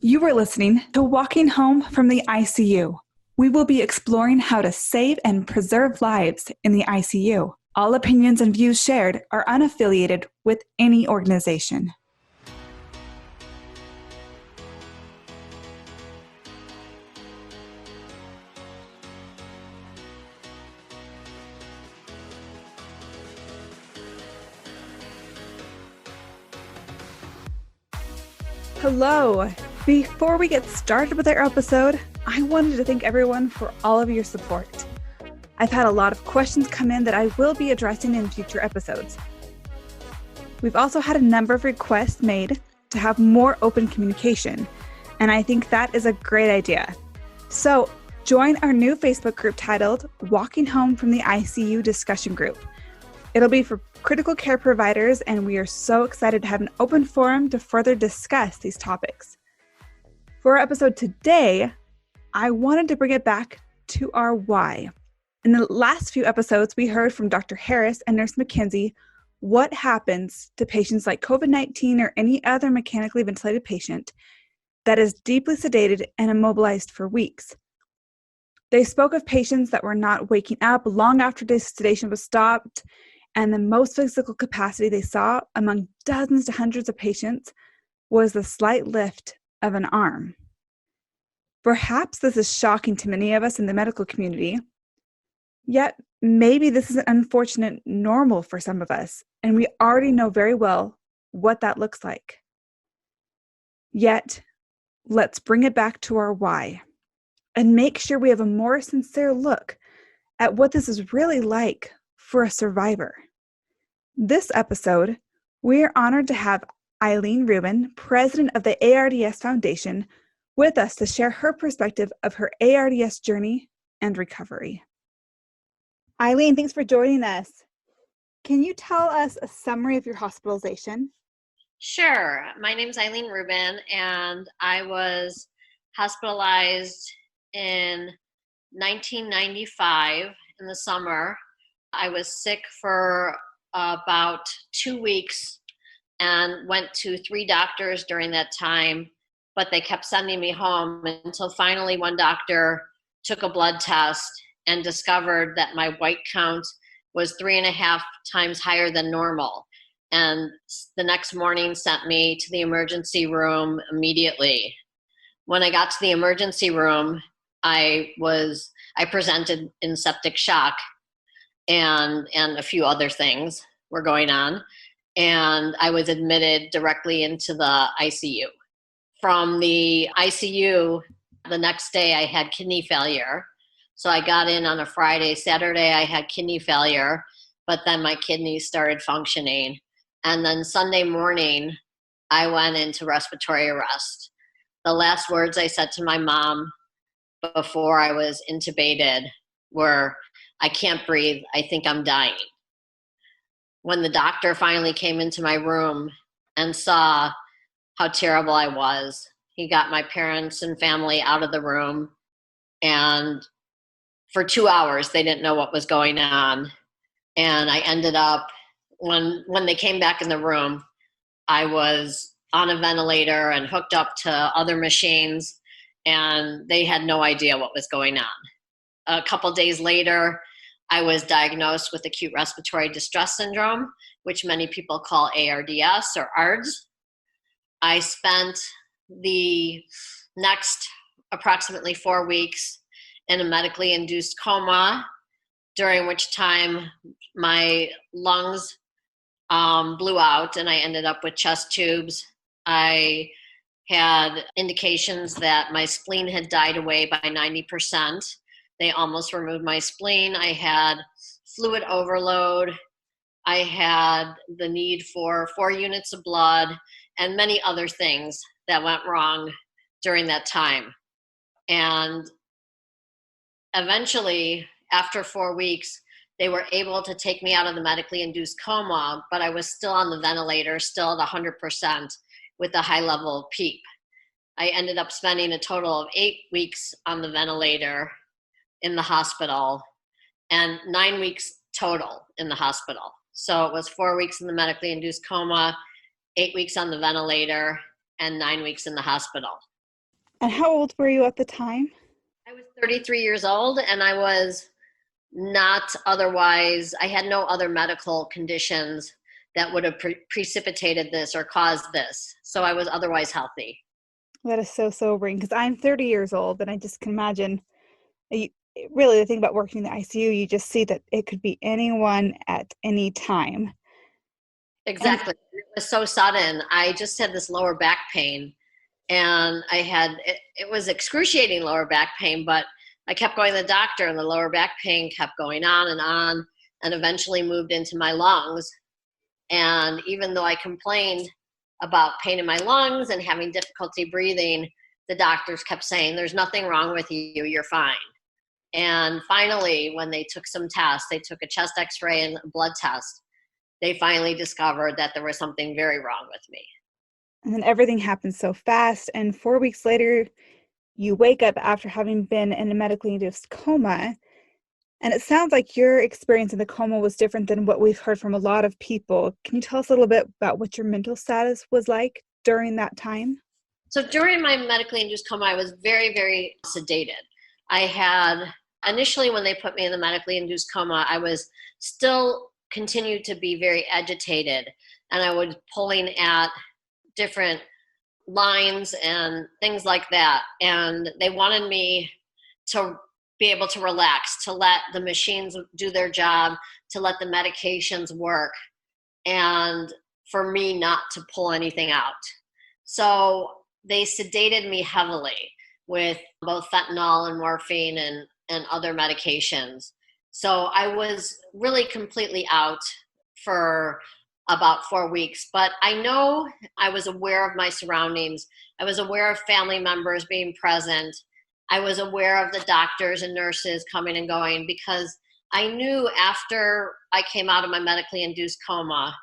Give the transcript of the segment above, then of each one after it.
You are listening to Walking Home from the ICU. We will be exploring how to save and preserve lives in the ICU. All opinions and views shared are unaffiliated with any organization. Hello. Before we get started with our episode, I wanted to thank everyone for all of your support. I've had a lot of questions come in that I will be addressing in future episodes. We've also had a number of requests made to have more open communication, and I think that is a great idea. So join our new Facebook group titled Walking Home from the ICU Discussion Group. It'll be for critical care providers, and we are so excited to have an open forum to further discuss these topics. For our episode today, I wanted to bring it back to our why. In the last few episodes, we heard from Dr. Harris and Nurse McKenzie what happens to patients like COVID-19 or any other mechanically ventilated patient that is deeply sedated and immobilized for weeks. They spoke of patients that were not waking up long after sedation was stopped, and the most physical capacity they saw among dozens to hundreds of patients was the slight lift of an arm. Perhaps this is shocking to many of us in the medical community, yet maybe this is an unfortunate normal for some of us, and we already know very well what that looks like. Yet, let's bring it back to our why and make sure we have a more sincere look at what this is really like for a survivor. This episode, we are honored to have Eileen Rubin, president of the ARDS Foundation, with us to share her perspective of her ARDS journey and recovery. Eileen, thanks for joining us. Can you tell us a summary of your hospitalization? Sure. My name is Eileen Rubin, and I was hospitalized in 1995 in the summer. I was sick for about 2 weeks and went to 3 doctors during that time, but they kept sending me home until finally one doctor took a blood test and discovered that my white count was 3.5 times higher than normal. And the next morning sent me to the emergency room immediately. When I got to the emergency room, I presented in septic shock, and a few other things were going on. And I was admitted directly into the ICU. From the ICU, the next day I had kidney failure. So I got in on a Friday. Saturday I had kidney failure, but then my kidneys started functioning. And then Sunday morning, I went into respiratory arrest. The last words I said to my mom before I was intubated were, "I can't breathe. I think I'm dying." When the doctor finally came into my room and saw how terrible I was, he got my parents and family out of the room, and for 2 hours they didn't know what was going on. And I ended up, when they came back in the room, I was on a ventilator and hooked up to other machines, and they had no idea what was going on. A couple days later, I was diagnosed with acute respiratory distress syndrome, which many people call ARDS or ARDS. I spent the next approximately 4 weeks in a medically induced coma, during which time my lungs blew out and I ended up with chest tubes. I had indications that my spleen had died away by 90%. They almost removed my spleen. I had fluid overload. I had the need for 4 units of blood and many other things that went wrong during that time. And eventually, after 4 weeks, they were able to take me out of the medically induced coma, but I was still on the ventilator, still at 100% with a high level of PEEP. I ended up spending a total of 8 weeks on the ventilator in the hospital and 9 weeks total in the hospital. So it was 4 weeks in the medically induced coma, 8 weeks on the ventilator, and 9 weeks in the hospital. And how old were you at the time? I was 33 years old and I was not otherwise, I had no other medical conditions that would have precipitated this or caused this. So I was otherwise healthy. That is so sobering because I'm 30 years old and I just can imagine you, really the thing about working in the ICU, you just see that it could be anyone at any time. And Exactly. It was so sudden. I just had this lower back pain and it was excruciating lower back pain, but I kept going to the doctor and the lower back pain kept going on and eventually moved into my lungs. And even though I complained about pain in my lungs and having difficulty breathing, the doctors kept saying, there's nothing wrong with you, you're fine. And finally, when they took some tests, they took a chest x-ray and a blood test, they finally discovered that there was something very wrong with me. and then everything happens so fast. And 4 weeks later, you wake up after having been in a medically induced coma. And it sounds like your experience in the coma was different than what we've heard from a lot of people. Can you tell us a little bit about what your mental status was like during that time? So during my medically induced coma, I was very, very sedated. I had initially, when they put me in the medically induced coma, I was still continued to be very agitated and I was pulling at different lines and things like that. And they wanted me to be able to relax, to let the machines do their job, to let the medications work, and for me not to pull anything out. So they sedated me heavily with both fentanyl and morphine and other medications. So I was really completely out for about 4 weeks. But I know I was aware of my surroundings. I was aware of family members being present. I was aware of the doctors and nurses coming and going because I knew after I came out of my medically induced coma,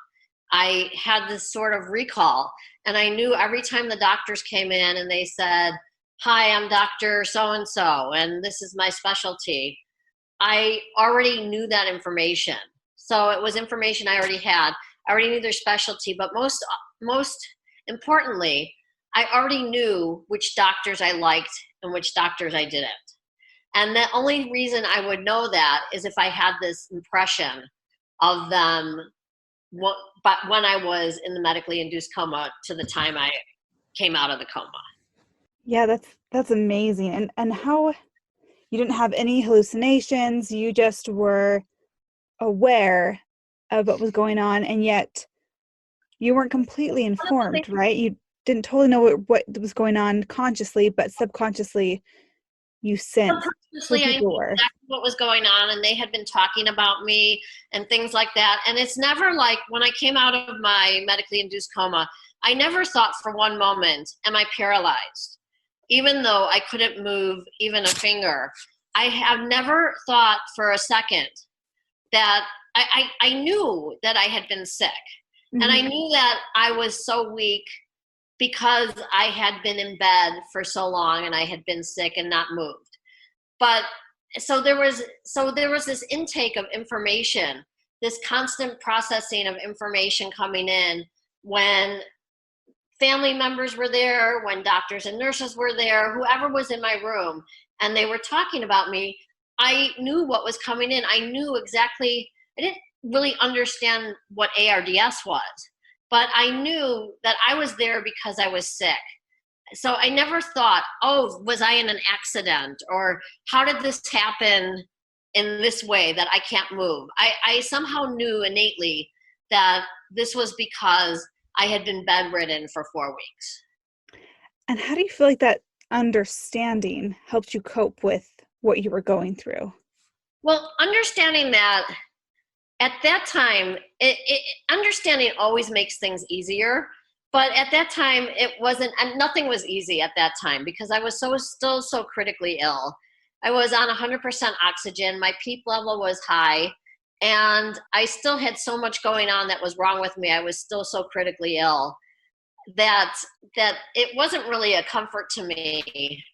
I had this sort of recall. And I knew every time the doctors came in and they said, hi, I'm Dr. So-and-so, and this is my specialty, I already knew that information. So it was information I already had. I already knew their specialty, but most importantly, I already knew which doctors I liked and which doctors I didn't. And the only reason I would know that is if I had this impression of them, but when I was in the medically induced coma to the time I came out of the coma. Yeah, that's amazing. And how you didn't have any hallucinations, you just were aware of what was going on, and yet you weren't completely informed, right? You didn't totally know what was going on consciously, but subconsciously you sensed who Subconsciously, I knew people were. exactly what was going on, and they had been talking about me and things like that. And it's never like when I came out of my medically induced coma, I never thought for one moment, am I paralyzed? Even though I couldn't move even a finger, I have never thought for a second that I knew that I had been sick. And I Mhm. knew that I was so weak because I had been in bed for so long and I had been sick and not moved. But so there was this intake of information, this constant processing of information coming in when family members were there, when doctors and nurses were there, whoever was in my room, and they were talking about me. I knew what was coming in. I knew exactly. I didn't really understand what ARDS was, but I knew that I was there because I was sick. So I never thought, oh, was I in an accident? Or how did this happen in this way that I can't move? I somehow knew innately that this was because I had been bedridden for 4 weeks. And how do you feel like that understanding helped you cope with what you were going through? Well, understanding that at that time, understanding always makes things easier. But at that time, it wasn't, and nothing was easy at that time because I was still so critically ill. I was on 100% oxygen. My PEEP level was high, and I still had so much going on that was wrong with me. I was still so critically ill that it wasn't really a comfort to me.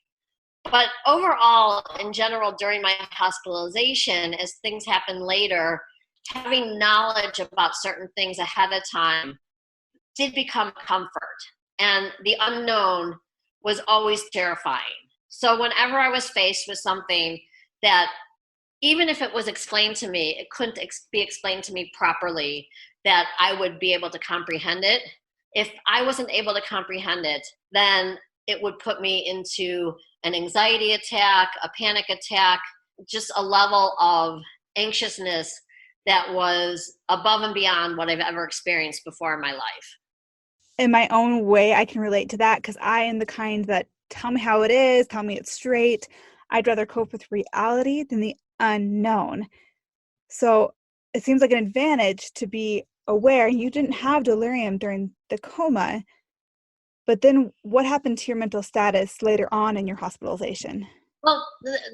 But overall, in general, during my hospitalization, as things happened later, having knowledge about certain things ahead of time did become comfort. And the unknown was always terrifying. So whenever I was faced with something that, even if it was explained to me, it couldn't be explained to me properly, that I would be able to comprehend it. If I wasn't able to comprehend it, then it would put me into an anxiety attack, a panic attack, just a level of anxiousness that was above and beyond what I've ever experienced before in my life. In my own way, I can relate to that because I am the kind that tell me how it is, tell me it's straight. I'd rather cope with reality than the unknown. So it seems like an advantage to be aware you didn't have delirium during the coma. But then what happened to your mental status later on in your hospitalization? Well,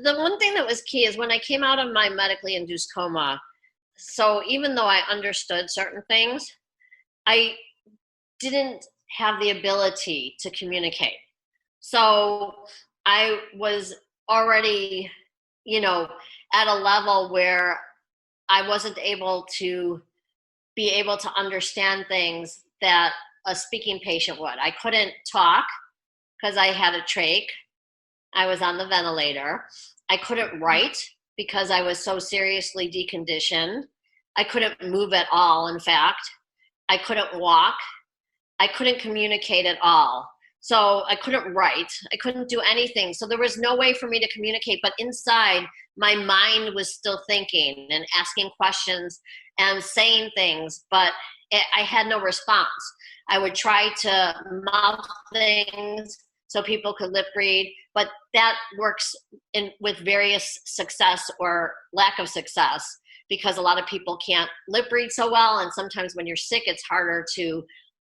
the one thing that was key is when I came out of my medically induced coma, so even though I understood certain things, I didn't have the ability to communicate. So I was already, at a level where I wasn't able to be able to understand things that a speaking patient would. I couldn't talk because I had a trach. I was on the ventilator. I couldn't write because I was so seriously deconditioned. I couldn't move at all, in fact. I couldn't walk. I couldn't communicate at all. So I couldn't write. I couldn't do anything. So there was no way for me to communicate. But inside, my mind was still thinking and asking questions and saying things, but I had no response. I would try to mouth things so people could lip read, but that works with various success or lack of success, because a lot of people can't lip read so well, and sometimes when you're sick, it's harder to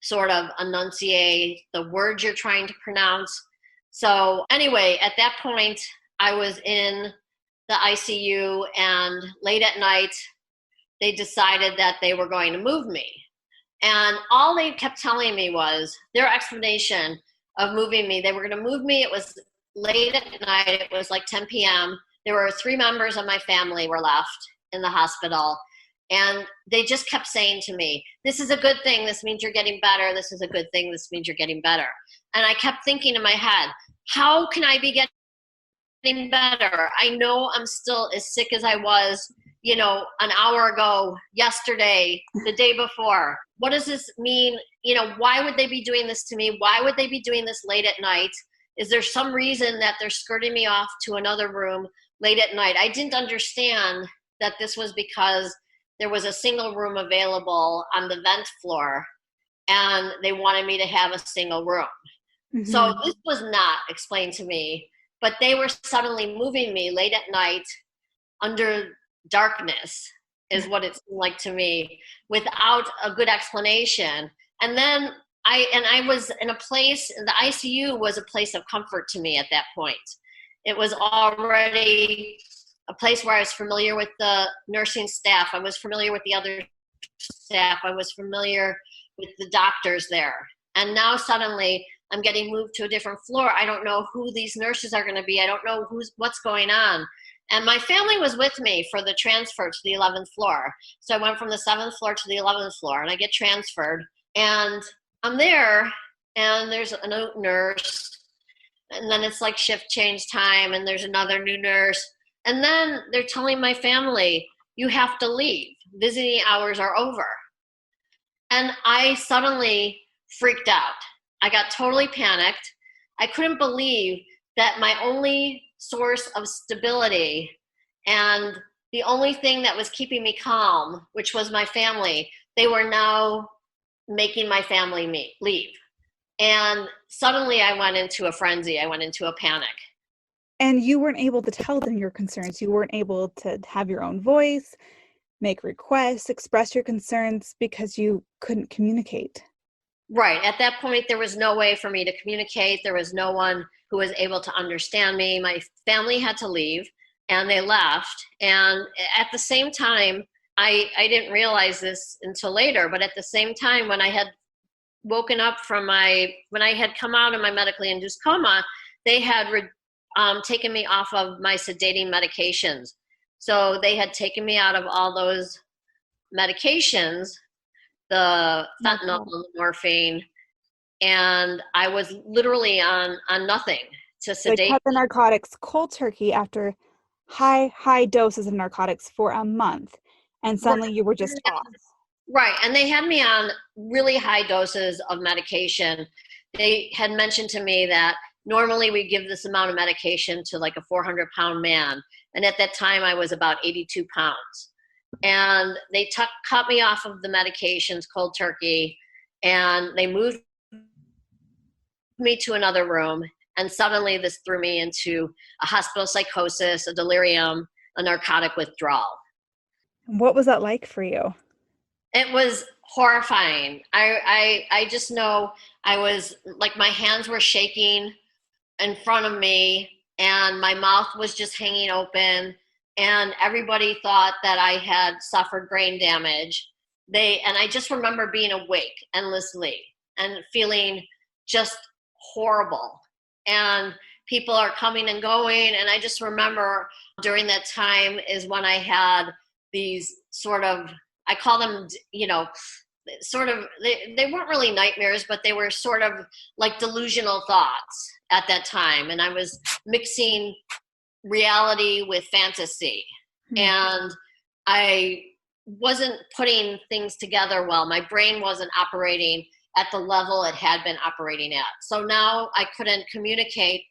sort of enunciate the words you're trying to pronounce. So anyway, at that point, I was in the ICU, and late at night, they decided that they were going to move me. And all they kept telling me was their explanation of moving me. They were going to move me. It was late at night. It was like 10 p.m. There were 3 members of my family were left in the hospital. And they just kept saying to me, this is a good thing. This means you're getting better. This is a good thing. This means you're getting better. And I kept thinking in my head, how can I be getting better? I know I'm still as sick as I was, an hour ago, yesterday, the day before. What does this mean? Why would they be doing this to me? Why would they be doing this late at night? Is there some reason that they're skirting me off to another room late at night? I didn't understand that this was because there was a single room available on the vent floor, and they wanted me to have a single room. Mm-hmm. So this was not explained to me, but they were suddenly moving me late at night under darkness, is what it seemed like to me, without a good explanation. And then I was in a place, the ICU was a place of comfort to me at that point. It was already a place where I was familiar with the nursing staff. I was familiar with the other staff. I was familiar with the doctors there. And now suddenly I'm getting moved to a different floor. I don't know who these nurses are going to be. I don't know what's going on. And my family was with me for the transfer to the 11th floor. So I went from the 7th floor to the 11th floor, and I get transferred. And I'm there, and there's a new nurse. And then it's like shift change time, and there's another new nurse. And then they're telling my family, you have to leave. Visiting hours are over. And I suddenly freaked out. I got totally panicked. I couldn't believe that my only source of stability and the only thing that was keeping me calm, which was my family, they were now making my family leave. And suddenly I went into a frenzy. I went into a panic. And you weren't able to tell them your concerns. You weren't able to have your own voice, make requests, express your concerns because you couldn't communicate. Right. At that point, there was no way for me to communicate. There was no one who was able to understand me. My family had to leave, and they left. And at the same time, I didn't realize this until later, but at the same time, when I had woken up when I had come out of my medically induced coma, they had taken me off of my sedating medications. So they had taken me out of all those medications, the fentanyl, the morphine, and I was literally on nothing to They sedate. cut the narcotics cold turkey after high doses of narcotics for a month, and Right, suddenly you were just off. right, and they had me on really high doses of medication. They had mentioned to me that normally we give this amount of medication to like a 400-pound man, and at that time I was about 82 pounds. And they cut me off of the medications cold turkey, and they moved me to another room, and suddenly this threw me into a hospital psychosis, a delirium, a narcotic withdrawal. What was that like for you? It was horrifying. I just know I was like, my hands were shaking in front of me, and my mouth was just hanging open, and everybody thought that I had suffered brain damage. And I just remember being awake endlessly and feeling just horrible. And people are coming and going, and I just remember during that time is when I had these sort of, I call them, sort of, they weren't really nightmares, but they were sort of like delusional thoughts at that time. And I was mixing reality with fantasy. And I wasn't putting things together well. My brain wasn't operating at the level it had been operating at. So now I couldn't communicate,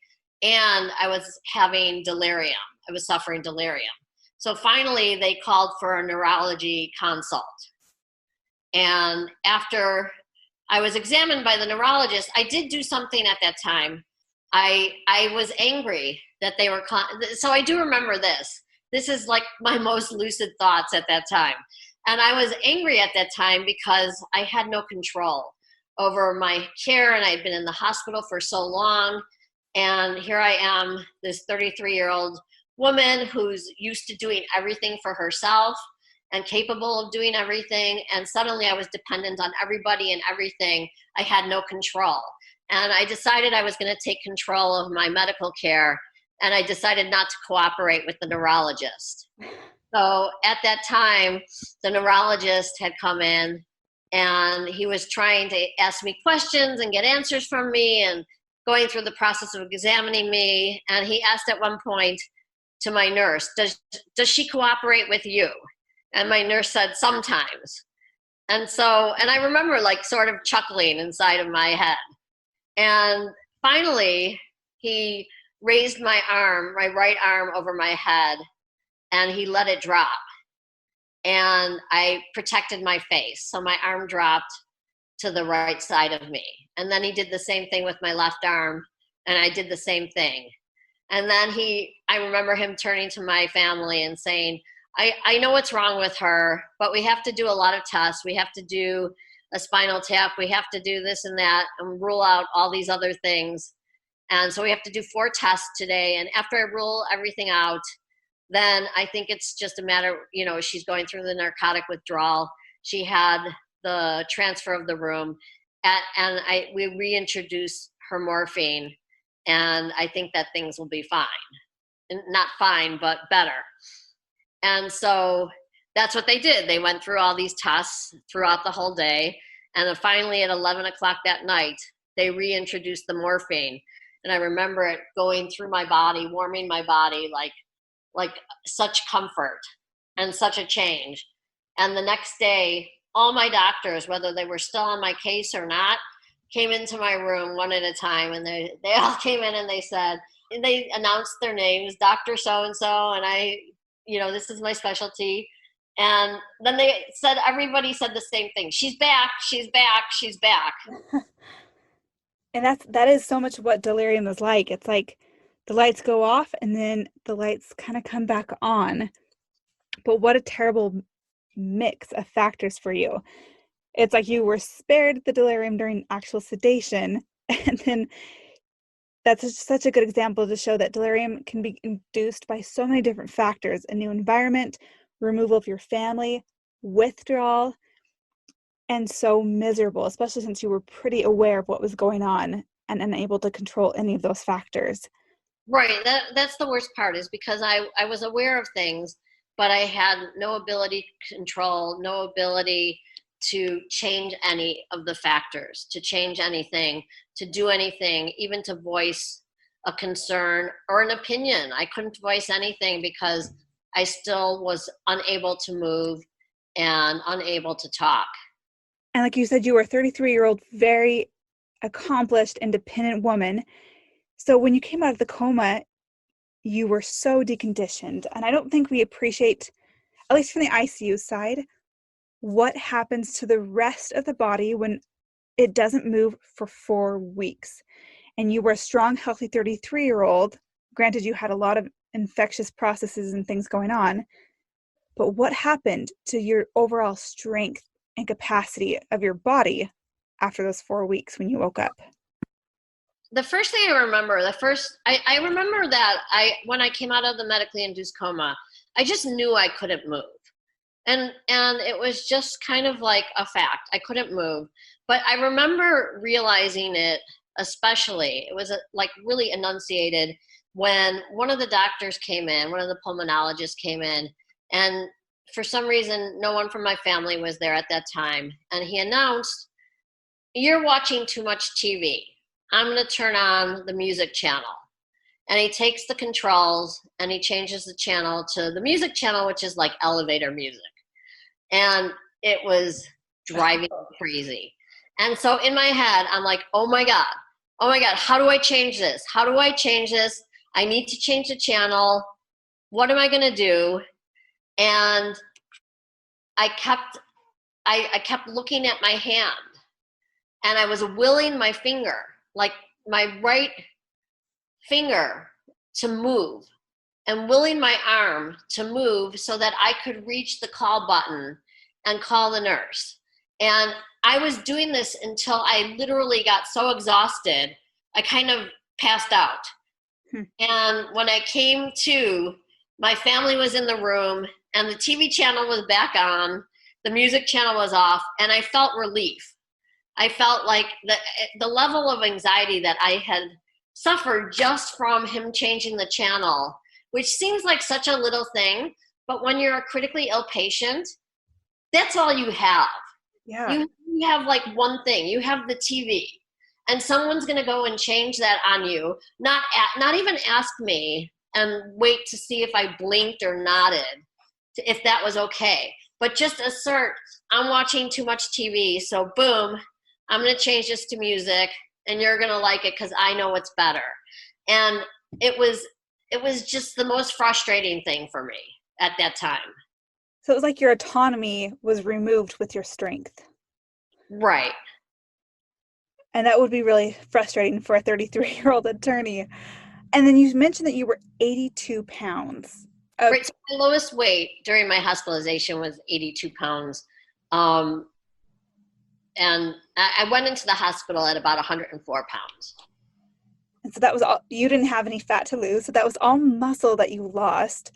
and I was having delirium. I was suffering delirium. So finally, they called for a neurology consult. And after I was examined by the neurologist, I did do something at that time. I was angry that they were, so I do remember this. This is like my most lucid thoughts at that time. And I was angry at that time because I had no control over my care, and I had been in the hospital for so long. And here I am, this 33-year-old woman who's used to doing everything for herself and capable of doing everything. And suddenly I was dependent on everybody and everything. I had no control. And I decided I was going to take control of my medical care. And I decided not to cooperate with the neurologist. So at that time, the neurologist had come in, and he was trying to ask me questions and get answers from me, and going through the process of examining me. And he asked at one point to my nurse, does she cooperate with you? And my nurse said, sometimes. And I remember like sort of chuckling inside of my head. And finally, he raised my right arm over my head, and he let it drop. And I protected my face. So my arm dropped to the right side of me. And then he did the same thing with my left arm, and I did the same thing. And then I remember him turning to my family and saying, I know what's wrong with her, but we have to do a lot of tests. We have to do a spinal tap. We have to do this and that and rule out all these other things. And so we have to do 4 tests today. And after I rule everything out, then I think it's just a matter, she's going through the narcotic withdrawal. She had the transfer of the room, and we reintroduce her morphine. And I think that things will be fine. Not fine, but better. And so that's what they did. They went through all these tests throughout the whole day. And then finally at 11 o'clock that night, they reintroduced the morphine. And I remember it going through my body, warming my body, like such comfort and such a change. And the next day, all my doctors, whether they were still on my case or not, came into my room one at a time. And they all came in, and they announced their names, Dr. So-and-so, and I, this is my specialty. And then everybody said the same thing. She's back, she's back, she's back. And that is so much what delirium is like. It's like the lights go off, and then the lights kind of come back on. But what a terrible mix of factors for you. It's like you were spared the delirium during actual sedation, and then that's such a good example to show that delirium can be induced by so many different factors: a new environment, removal of your family, withdrawal, and so miserable, especially since you were pretty aware of what was going on and unable to control any of those factors. Right. That's the worst part, is because I was aware of things, but I had no ability to control, no ability to change any of the factors, to change anything, to do anything, even to voice a concern or an opinion. I couldn't voice anything because I still was unable to move and unable to talk. And like you said, you were a 33-year-old, very accomplished, independent woman. So when you came out of the coma, you were so deconditioned. And I don't think we appreciate, at least from the ICU side, what happens to the rest of the body when it doesn't move for 4 weeks. And you were a strong, healthy 33-year-old. Granted, you had a lot of infectious processes and things going on. But what happened to your overall strength and capacity of your body after those 4 weeks when you woke up? The first thing I remember, I remember that when I came out of the medically induced coma, I just knew I couldn't move. And it was just kind of like a fact. I couldn't move. But I remember realizing it, especially, it was like really enunciated when one of the doctors came in, one of the pulmonologists came in, and for some reason, no one from my family was there at that time. And he announced, "You're watching too much TV. I'm going to turn on the music channel." And he takes the controls and he changes the channel to the music channel, which is like elevator music. And it was driving me crazy. And so in my head, I'm like, oh my God, how do I change this? How do I change this? I need to change the channel. What am I going to do? And I kept looking at my hand, and I was willing my finger, like my right finger, to move, and willing my arm to move so that I could reach the call button and call the nurse. And I was doing this until I literally got so exhausted, I kind of passed out. And when I came to, my family was in the room and the TV channel was back on, the music channel was off, and I felt relief. I felt like the level of anxiety that I had suffered just from him changing the channel, which seems like such a little thing, but when you're a critically ill patient, that's all you have. Yeah. You have like one thing. You have the TV, and someone's going to go and change that on you, not even ask me and wait to see if I blinked or nodded, if that was okay. But just assert, I'm watching too much TV, so boom, I'm going to change this to music, and you're going to like it because I know it's better. And it was just the most frustrating thing for me at that time. So it was like your autonomy was removed with your strength. Right. And that would be really frustrating for a 33-year-old attorney. And then you mentioned that you were 82 pounds. Right. So my lowest weight during my hospitalization was 82 pounds. And I went into the hospital at about 104 pounds. And so that was all, you didn't have any fat to lose. So that was all muscle that you lost.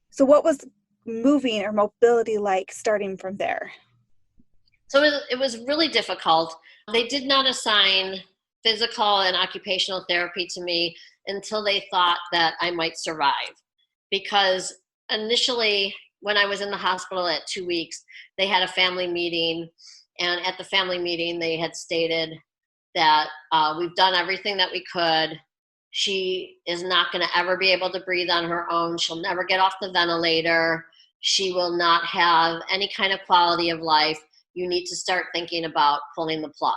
So what was moving or mobility like starting from there? So it was really difficult. They did not assign physical and occupational therapy to me until they thought that I might survive. Because initially, when I was in the hospital at 2 weeks, they had a family meeting. And at the family meeting, they had stated that we've done everything that we could. She is not going to ever be able to breathe on her own. She'll never get off the ventilator. She will not have any kind of quality of life. You need to start thinking about pulling the plug.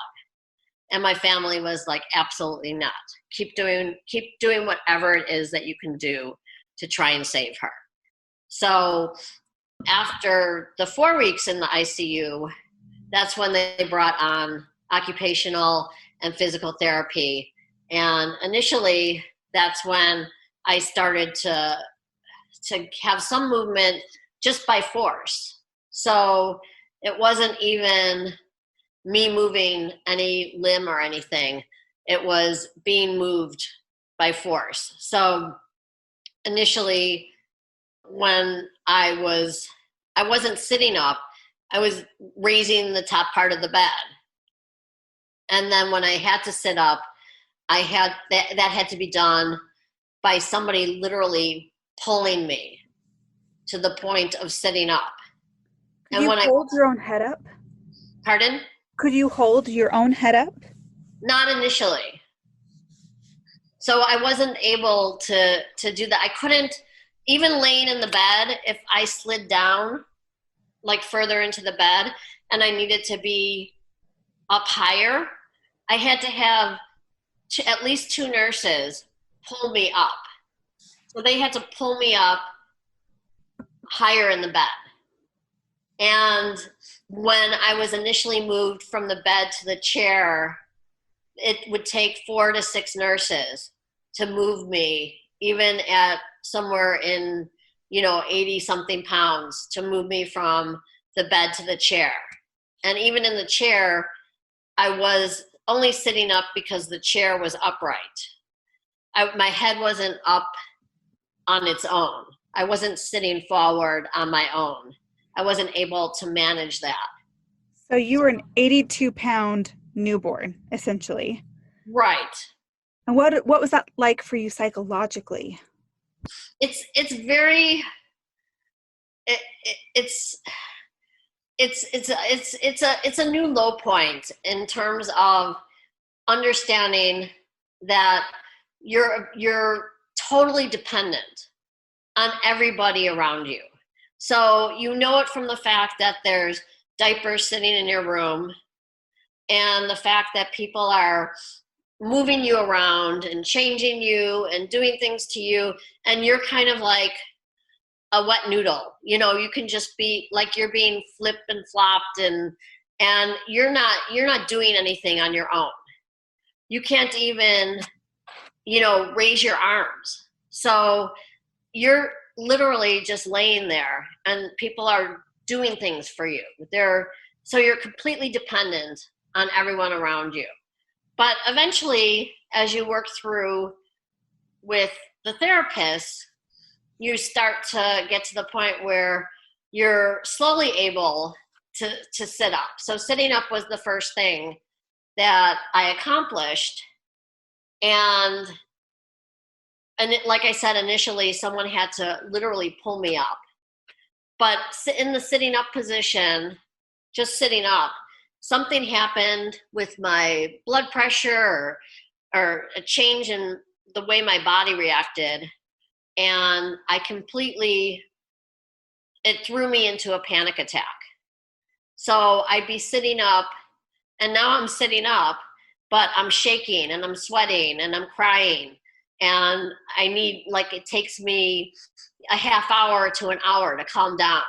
And my family was like, absolutely not. Keep doing whatever it is that you can do to try and save her. So after the 4 weeks in the ICU, that's when they brought on occupational and physical therapy. And initially, that's when I started to have some movement just by force. So it wasn't even me moving any limb or anything. It was being moved by force. So initially, when I wasn't sitting up, I was raising the top part of the bed. And then when I had to sit up, that had to be done by somebody literally pulling me to the point of sitting up. Could you hold your own head up? Pardon? Could you hold your own head up? Not initially. So I wasn't able to do that. I couldn't, even laying in the bed, if I slid down like further into the bed and I needed to be up higher, I had to have at least two nurses pull me up. So they had to pull me up higher in the bed. And when I was initially moved from the bed to the chair, it would take 4 to 6 nurses to move me, even at somewhere in, 80 something pounds, to move me from the bed to the chair. And even in the chair, I was only sitting up because the chair was upright. My head wasn't up on its own. I wasn't sitting forward on my own. I wasn't able to manage that. So you were an 82-pound newborn, essentially. Right. And what was that like for you psychologically? It's very it's a new low point in terms of understanding that you're totally dependent on everybody around you. So you know it from the fact that there's diapers sitting in your room, and the fact that people are moving you around and changing you and doing things to you, and you're kind of like a wet noodle. You can just be like you're being flipped and flopped, and you're not doing anything on your own. You can't even raise your arms. So you're literally just laying there, and people are doing things for you. So you're completely dependent on everyone around you. But eventually, as you work through with the therapist, you start to get to the point where you're slowly able to sit up. So sitting up was the first thing that I accomplished. And like I said, initially, someone had to literally pull me up. But in the sitting up position, just sitting up, something happened with my blood pressure or a change in the way my body reacted. And it threw me into a panic attack. So I'd be sitting up, and now I'm sitting up, but I'm shaking and I'm sweating and I'm crying. And it takes me a half hour to an hour to calm down,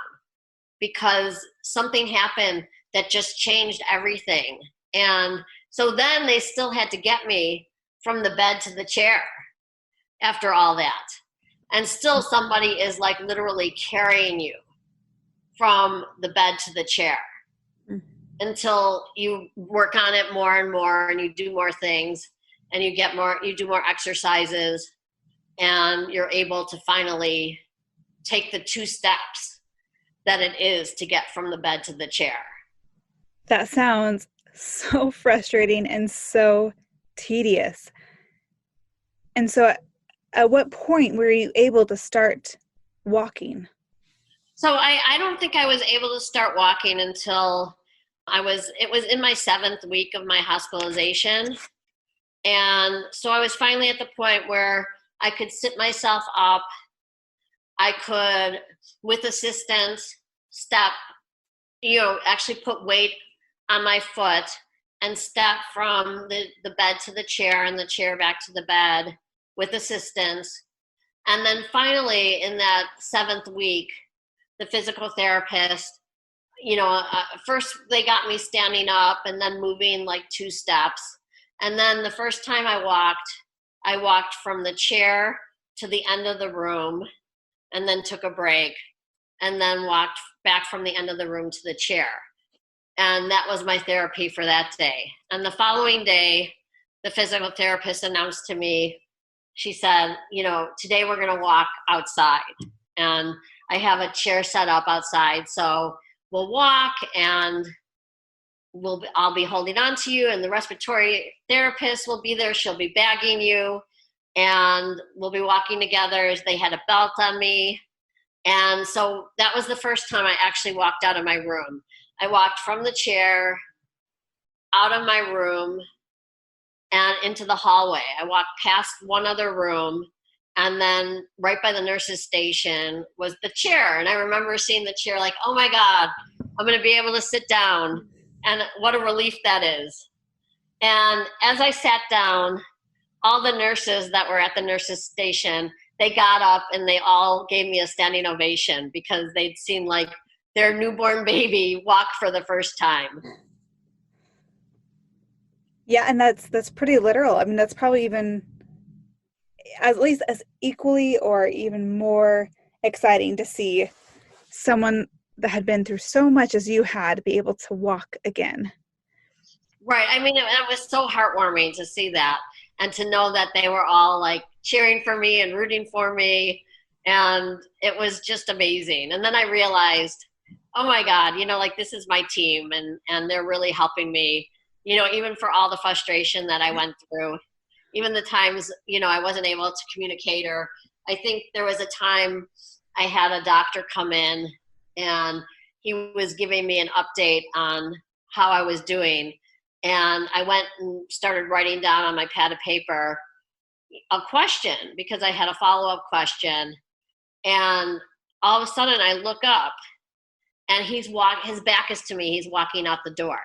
because something happened that just changed everything. And so then they still had to get me from the bed to the chair after all that. And still somebody is like literally carrying you from the bed to the chair until you work on it more and more, and you do more things, and you do more exercises, and you're able to finally take the 2 steps that it is to get from the bed to the chair. That sounds so frustrating and so tedious. And so at what point were you able to start walking? So I don't think I was able to start walking until it was in my 7th week of my hospitalization. And so I was finally at the point where I could sit myself up. I could, with assistance, step, actually put weight on my foot and step from the bed to the chair and the chair back to the bed with assistance. And then finally, in that 7th week, the physical therapist, first they got me standing up and then moving like 2 steps. And then the first time I walked from the chair to the end of the room, and then took a break, and then walked back from the end of the room to the chair. And that was my therapy for that day. And the following day, the physical therapist announced to me, she said, today we're going to walk outside. And I have a chair set up outside. So we'll walk, and I'll be holding on to you, and the respiratory therapist will be there. She'll be bagging you, and we'll be walking together. They had a belt on me. And so that was the first time I actually walked out of my room. I walked from the chair out of my room and into the hallway. I walked past one other room, and then right by the nurse's station was the chair. And I remember seeing the chair like, oh my God, I'm going to be able to sit down. And what a relief that is. And as I sat down, all the nurses that were at the nurse's station, they got up and they all gave me a standing ovation because they'd seen like their newborn baby walk for the first time. Yeah, and that's pretty literal. I mean, that's probably even at least as equally or even more exciting to see someone that had been through so much as you had be able to walk again. Right. I mean, it was so heartwarming to see that and to know that they were all like cheering for me and rooting for me. And it was just amazing. And then I realized, oh my God, like this is my team, and they're really helping me, even for all the frustration that I went through, even the times, I wasn't able to communicate. Or I think there was a time I had a doctor come in and he was giving me an update on how I was doing. And I went and started writing down on my pad of paper a question because I had a follow-up question. And all of a sudden I look up and his back is to me. He's walking out the door.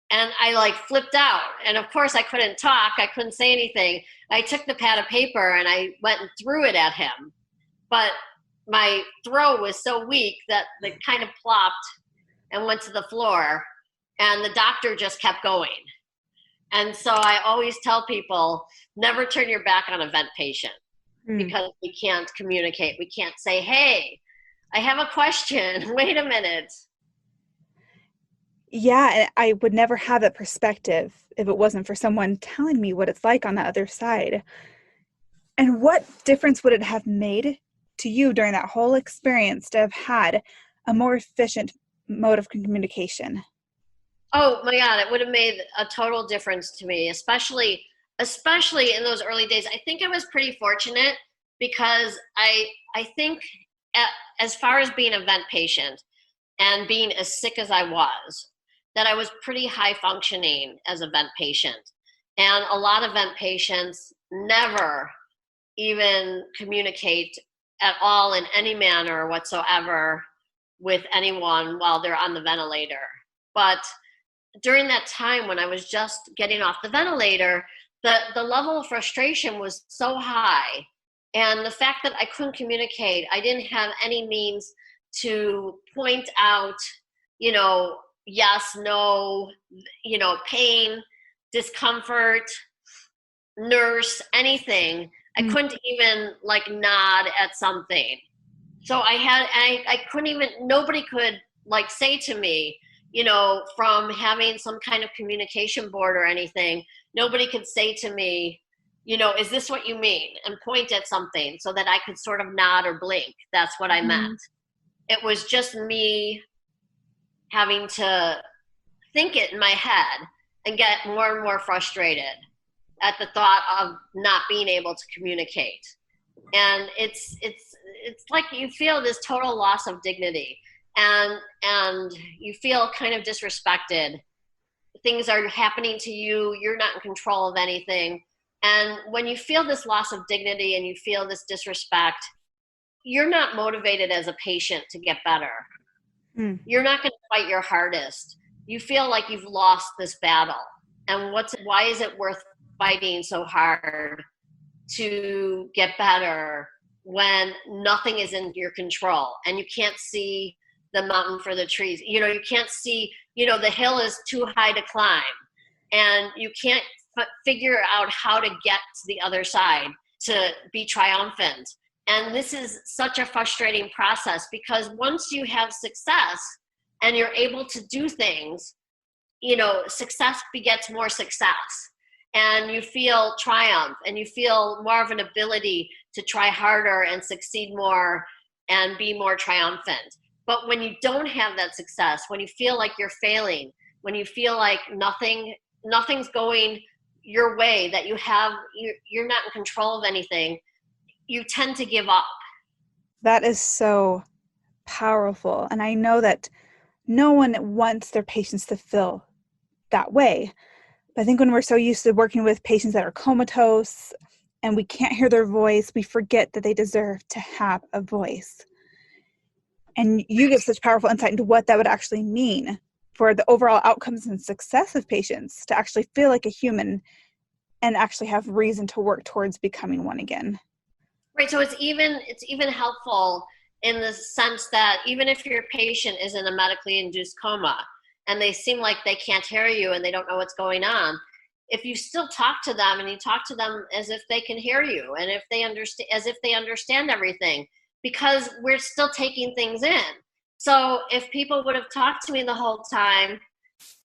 And I like flipped out. And of course I couldn't talk. I couldn't say anything. I took the pad of paper and I went and threw it at him. But my throw was so weak that it kind of plopped and went to the floor. And the doctor just kept going. And so I always tell people, never turn your back on a vent patient because we can't communicate. We can't say, hey, I have a question. Wait a minute. Yeah, I would never have that perspective if it wasn't for someone telling me what it's like on the other side. And what difference would it have made to you during that whole experience to have had a more efficient mode of communication? Oh my God, it would have made a total difference to me, especially in those early days. I think I was pretty fortunate because I think as far as being a vent patient and being as sick as I was, that I was pretty high functioning as a vent patient. And a lot of vent patients never even communicate at all in any manner whatsoever with anyone while they're on the ventilator. But during that time when I was just getting off the ventilator, the level of frustration was so high. And the fact that I couldn't communicate, I didn't have any means to point out, yes, no, pain, discomfort, nurse, anything. I couldn't even like nod at something. So I couldn't even, nobody could like say to me, from having some kind of communication board or anything, nobody could say to me, is this what you mean? And point at something so that I could sort of nod or blink. That's what I meant. It was just me having to think it in my head and get more and more frustrated at the thought of not being able to communicate. And it's like you feel this total loss of dignity. And you feel kind of disrespected. Things are happening to you. You're not in control of anything. And when you feel this loss of dignity and you feel this disrespect, you're not motivated as a patient to get better. You're not going to fight your hardest. You feel like you've lost this battle. And why is it worth fighting so hard to get better when nothing is in your control and you can't see the mountain for the trees? You can't see, the hill is too high to climb and you can't figure out how to get to the other side to be triumphant. And this is such a frustrating process because once you have success and you're able to do things, success begets more success. And you feel triumph and you feel more of an ability to try harder and succeed more and be more triumphant. But when you don't have that success, when you feel like you're failing, when you feel like nothing's going your way, that you're not in control of anything, you tend to give up. That is so powerful. And I know that no one wants their patients to feel that way. But I think when we're so used to working with patients that are comatose and we can't hear their voice, we forget that they deserve to have a voice. And you give such powerful insight into what that would actually mean for the overall outcomes and success of patients to actually feel like a human and actually have reason to work towards becoming one again. Right. So it's even helpful in the sense that even if your patient is in a medically induced coma and they seem like they can't hear you and they don't know what's going on, if you still talk to them and you talk to them as if they can hear you and if they understand, as if they understand everything, because we're still taking things in. So if people would have talked to me the whole time,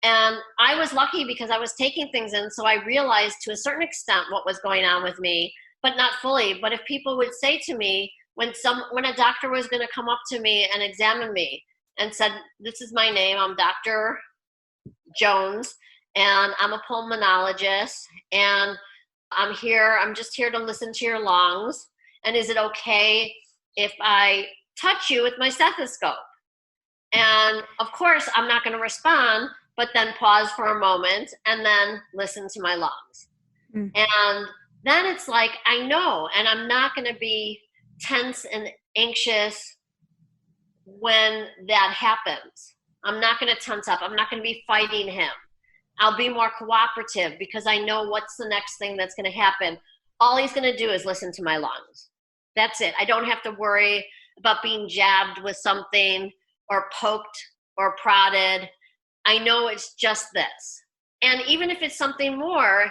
and I was lucky because I was taking things in, so I realized to a certain extent what was going on with me, but not fully. But if people would say to me, when a doctor was going to come up to me and examine me and said, "This is my name, I'm Dr. Jones, and I'm a pulmonologist, and I'm just here to listen to your lungs, and is it okay if I touch you with my stethoscope?" And of course, I'm not going to respond, but then pause for a moment and then listen to my lungs. Mm. And then it's like, I know, and I'm not going to be tense and anxious when that happens. I'm not going to tense up. I'm not going to be fighting him. I'll be more cooperative because I know what's the next thing that's going to happen. All he's going to do is listen to my lungs. That's it. I don't have to worry about being jabbed with something or poked or prodded. I know it's just this. And even if it's something more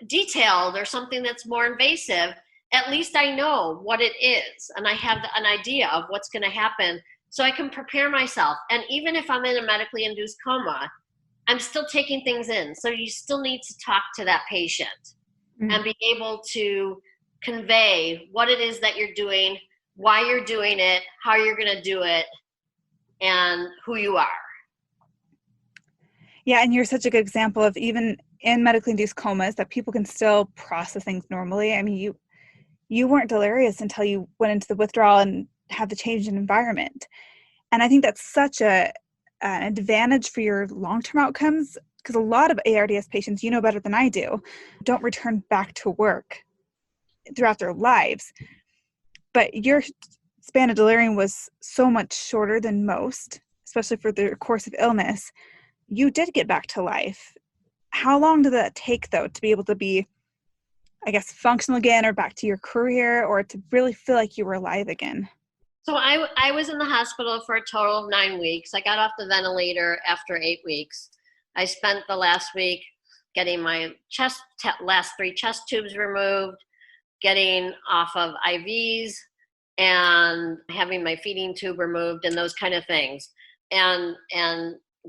detailed or something that's more invasive, at least I know what it is. And I have an idea of what's going to happen so I can prepare myself. And even if I'm in a medically induced coma, I'm still taking things in. So you still need to talk to that patient and be able to convey what it is that you're doing, why you're doing it, how you're going to do it, and who you are. Yeah, and you're such a good example of even in medically induced comas that people can still process things normally. I mean, you weren't delirious until you went into the withdrawal and had the change in environment. And I think that's such an advantage for your long-term outcomes, because a lot of ARDS patients, you know better than I do, don't return back to work throughout their lives. But your span of delirium was so much shorter than most, especially for the course of illness. You did get back to life. How long did that take, though, to be able to be, I guess, functional again or back to your career or to really feel like you were alive again? So I was in the hospital for a total of 9 weeks. I got off the ventilator after 8 weeks. I spent the last week getting my last 3 chest tubes removed, getting off of IVs, and having my feeding tube removed and those kind of things. And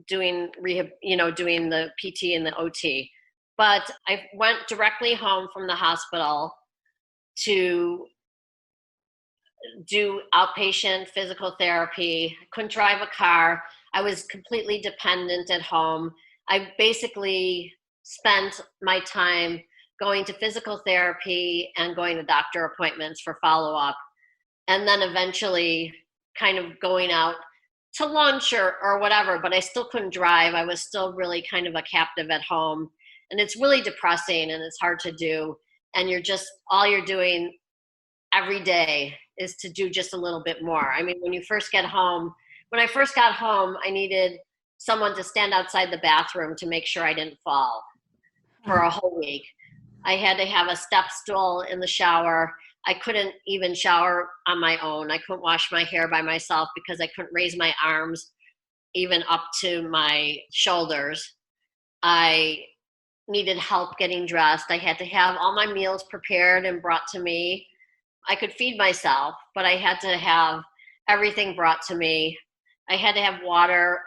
doing rehab, doing the PT and the OT. But I went directly home from the hospital to do outpatient physical therapy. I couldn't drive a car. I was completely dependent at home. I basically spent my time going to physical therapy and going to doctor appointments for follow-up, and then eventually kind of going out to lunch or whatever, but I still couldn't drive. I was still really kind of a captive at home, and it's really depressing and it's hard to do. And all you're doing every day is to do just a little bit more. I mean, when I first got home, I needed someone to stand outside the bathroom to make sure I didn't fall for a whole week. I had to have a step stool in the shower. I couldn't even shower on my own. I couldn't wash my hair by myself because I couldn't raise my arms even up to my shoulders. I needed help getting dressed. I had to have all my meals prepared and brought to me. I could feed myself, but I had to have everything brought to me. I had to have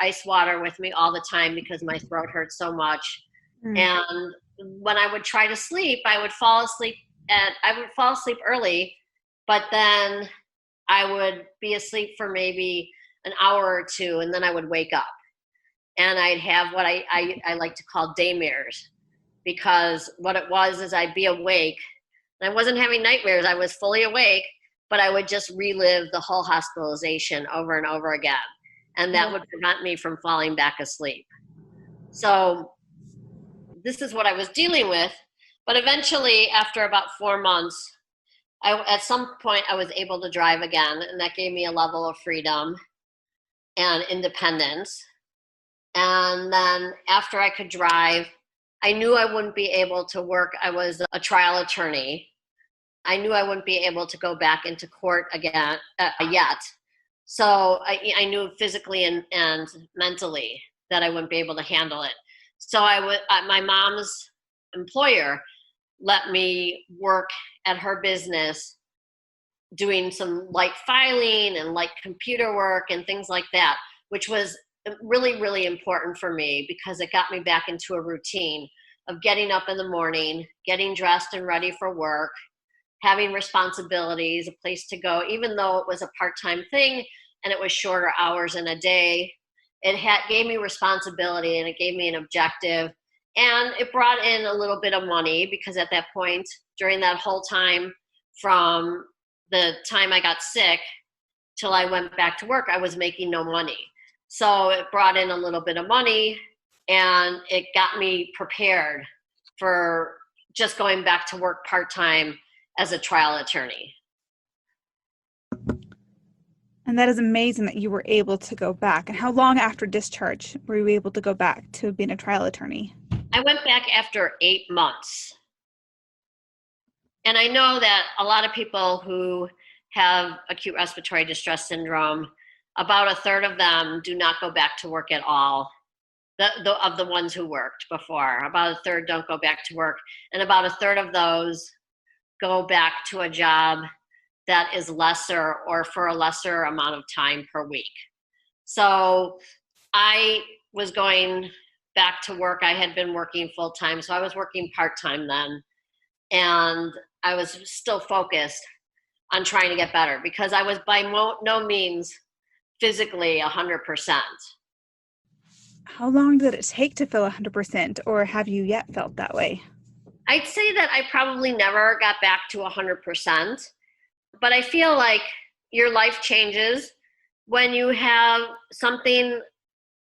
ice water with me all the time because my throat hurt so much. And when I would try to sleep, I would fall asleep early, but then I would be asleep for maybe an hour or two, and then I would wake up. And I'd have what I like to call daymares, because what it was is I'd be awake, and I wasn't having nightmares. I was fully awake, but I would just relive the whole hospitalization over and over again. and that would prevent me from falling back asleep. So this is what I was dealing with. But eventually, after about 4 months, at some point I was able to drive again, and that gave me a level of freedom and independence. And then after I could drive, I knew I wouldn't be able to work. I was a trial attorney. I knew I wouldn't be able to go back into court again yet. So I knew physically and mentally that I wouldn't be able to handle it. So my mom's employer let me work at her business doing some light filing and light computer work and things like that, which was really, really important for me because it got me back into a routine of getting up in the morning, getting dressed and ready for work, having responsibilities, a place to go, even though it was a part-time thing and it was shorter hours in a day. It gave me responsibility and it gave me an objective, and it brought in a little bit of money because at that point, during that whole time from the time I got sick till I went back to work, I was making no money. So it brought in a little bit of money and it got me prepared for just going back to work part-time as a trial attorney. And that is amazing that you were able to go back. And how long after discharge were you able to go back to being a trial attorney? I went back after 8 months. And I know that a lot of people who have acute respiratory distress syndrome, about a third of them do not go back to work at all. Of the ones who worked before, about a third don't go back to work. And about a third of those go back to a job that is lesser or for a lesser amount of time per week. So I was going back to work. I had been working full time, so I was working part-time then. And I was still focused on trying to get better because I was by no means physically 100%. How long did it take to feel 100%, or have you yet felt that way? I'd say that I probably never got back to 100%, but I feel like your life changes when you have something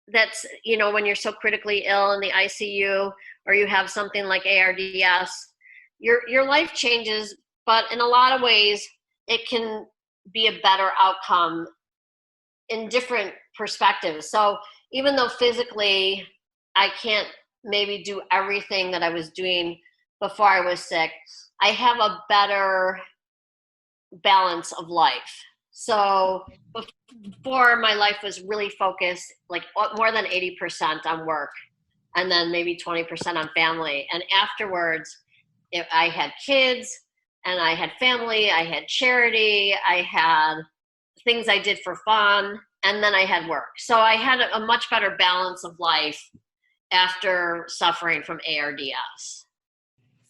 that's, when you're so critically ill in the ICU, or you have something like ARDS, your life changes, but in a lot of ways, it can be a better outcome in different perspectives. So even though physically I can't maybe do everything that I was doing before I was sick, I have a better balance of life. So before, my life was really focused, like more than 80% on work, and then maybe 20% on family. And afterwards, I had kids, and I had family, I had charity, I had things I did for fun, and then I had work. So I had a much better balance of life after suffering from ARDS.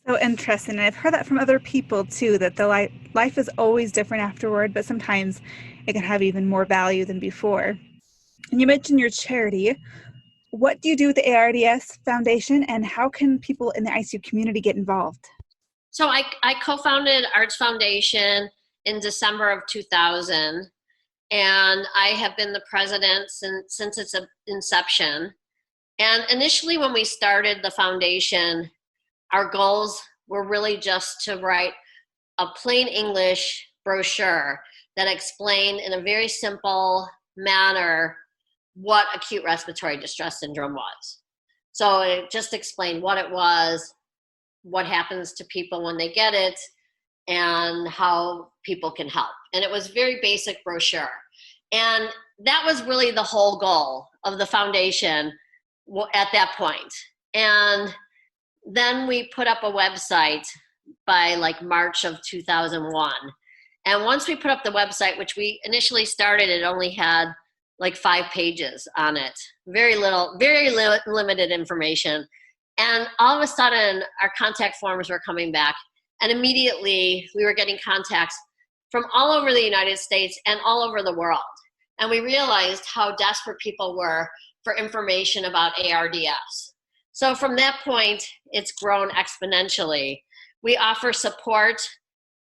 So interesting. And I've heard that from other people too, that the life is always different afterward, but sometimes it can have even more value than before. And you mentioned your charity. What do you do with the ARDS Foundation, and how can people in the ICU community get involved? So I co-founded ARDS Foundation in December of 2000, and I have been the president since its inception. And initially when we started the foundation, our goals were really just to write a plain English brochure that explained in a very simple manner what acute respiratory distress syndrome was. So it just explained what it was, what happens to people when they get it, and how people can help. And it was a very basic brochure. And that was really the whole goal of the foundation at that point. And then we put up a website by like March of 2001. And once we put up the website, which we initially started, it only had like 5 pages on it. Very limited information. And all of a sudden, our contact forms were coming back. And immediately, we were getting contacts from all over the United States and all over the world. And we realized how desperate people were for information about ARDS. So from that point, it's grown exponentially. We offer support,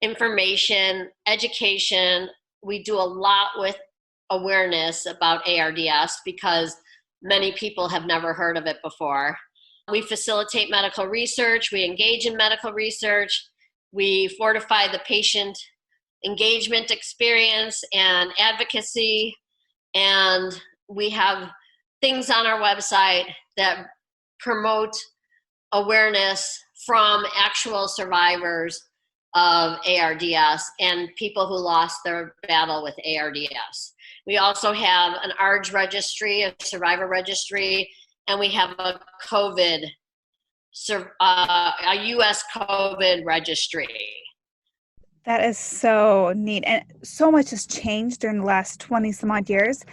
information, education. We do a lot with awareness about ARDS because many people have never heard of it before. We facilitate medical research, we engage in medical research, we fortify the patient engagement experience and advocacy, and we have things on our website that promote awareness from actual survivors of ARDS and people who lost their battle with ARDS. We also have an ARDS registry, a survivor registry, and we have a US COVID registry. That is so neat. And so much has changed during the last 20 some odd years.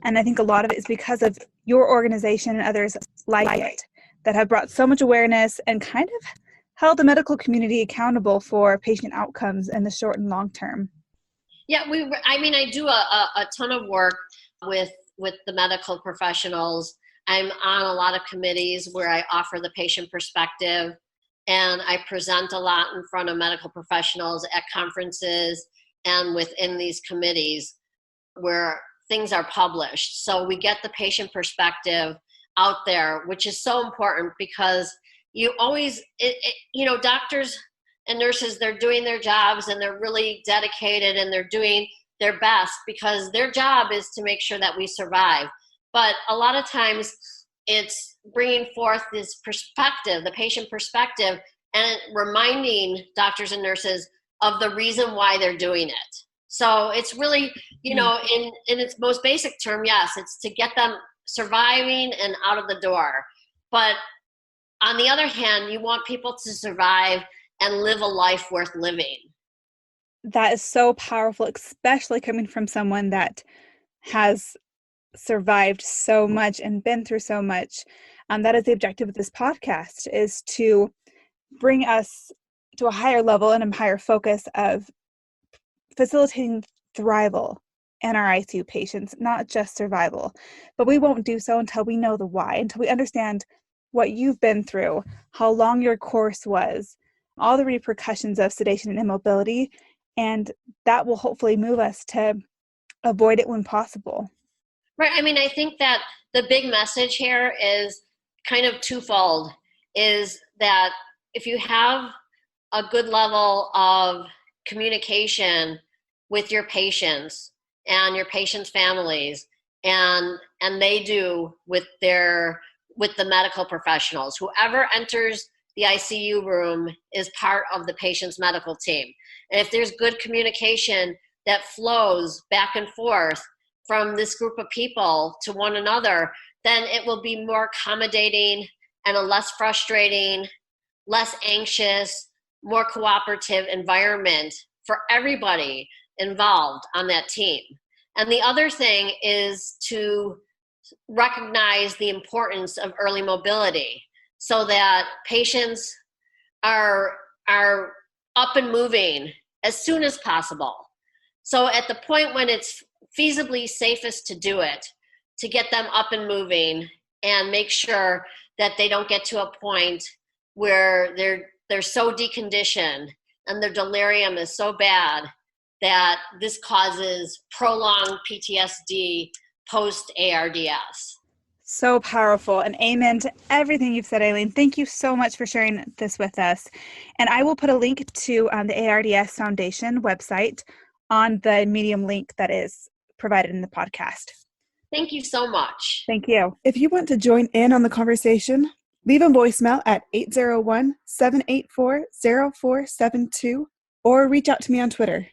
And I think a lot of it is because of your organization and others like it that have brought so much awareness and kind of held the medical community accountable for patient outcomes in the short and long term. Yeah, I do a ton of work with the medical professionals. I'm on a lot of committees where I offer the patient perspective, and I present a lot in front of medical professionals at conferences and within these committees where things are published. So we get the patient perspective out there, which is so important because you always, doctors and nurses, they're doing their jobs and they're really dedicated and they're doing their best because their job is to make sure that we survive. But a lot of times it's bringing forth this perspective, the patient perspective, and reminding doctors and nurses of the reason why they're doing it. So it's really, in its most basic term, yes, it's to get them surviving and out of the door. But on the other hand, you want people to survive and live a life worth living. That is so powerful, especially coming from someone that has survived so much and been through so much. That is the objective of this podcast, is to bring us to a higher level and a higher focus of facilitating thrival in our ICU patients, not just survival. But we won't do so until we know the why, until we understand what you've been through, how long your course was, all the repercussions of sedation and immobility, and that will hopefully move us to avoid it when possible. Right. I think that the big message here is kind of twofold, is that if you have a good level of communication with your patients and your patients' families, and they do with the medical professionals, whoever enters the ICU room is part of the patient's medical team. And if there's good communication that flows back and forth from this group of people to one another, then it will be more accommodating and a less frustrating, less anxious, more cooperative environment for everybody involved on that team. And the other thing is to recognize the importance of early mobility so that patients are up and moving as soon as possible. So at the point when it's feasibly safest to do it, to get them up and moving and make sure that they don't get to a point where they're so deconditioned and their delirium is so bad that this causes prolonged PTSD post-ARDS. So powerful, and amen to everything you've said, Aileen. Thank you so much for sharing this with us. And I will put a link to the ARDS Foundation website on the Medium link that is provided in the podcast. Thank you so much. Thank you. If you want to join in on the conversation, leave a voicemail at 801-784-0472 or reach out to me on Twitter.